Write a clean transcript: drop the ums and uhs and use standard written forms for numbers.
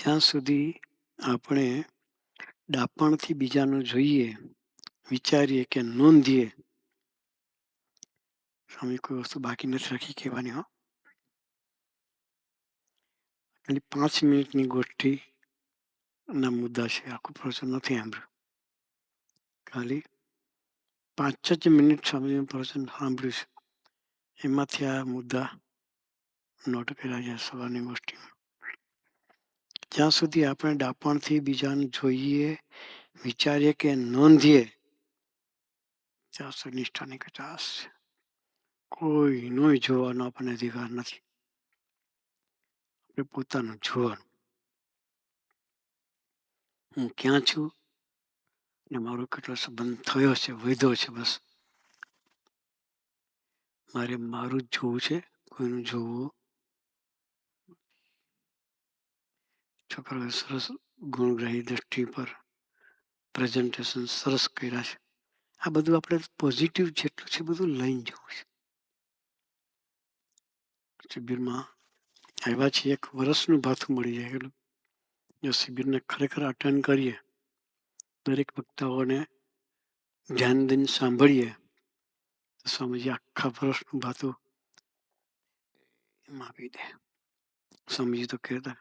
જ્યાં સુધી આપણે ડાપણથી બીજાનું જોઈએ, વિચારીએ કે નોંધીએ, સામે કોઈ વસ્તુ બાકી નથી રાખી કહેવાની. હો, ખાલી 5 મિનિટની ગોષ્ઠીના મુદ્દા છે, આખું પ્રવચન નથી સાંભળ્યું. ખાલી 5 જ મિનિટ સ્વામીનું પ્રવચન સાંભળ્યું છે, એમાંથી આ મુદ્દા નોટ કર્યા છે સવારની ગોષ્ઠીમાં. જ્યાં સુધી આપણે ડાપણથી બીજાને જોઈએ, વિચારીએ કે નોંધીએ, ત્યાં સુધી નિષ્ઠાની કચાશ છે. કોઈનો જોવાનો આપણને અધિકાર નથી. આપણે પોતાનું જોવાનું. હું ક્યાં છું ને મારો કેટલો સંબંધ થયો છે, વધ્યો છે. બસ મારે મારું જ જોવું છે, કોઈનું જોવું. છોકરાઓએ સરસ ગુણગ્રાહી દ્રષ્ટિ પર પ્રેઝન્ટેશન સરસ કર્યા છે. આ બધું આપણે પોઝિટિવ જેટલું છે બધું લઈને જવું છે. શિબિરમાં આવ્યા છીએ, 1 વર્ષનું ભાથું મળી જાય એટલું. જો શિબિરને ખરેખર અટેન્ડ કરીએ, દરેક વક્તાઓને ધ્યાન દઈને સાંભળીએ, તો સ્વામીજી આખા વર્ષનું ભાથું એમાં આપી દે. સ્વામીજી તો કહેતા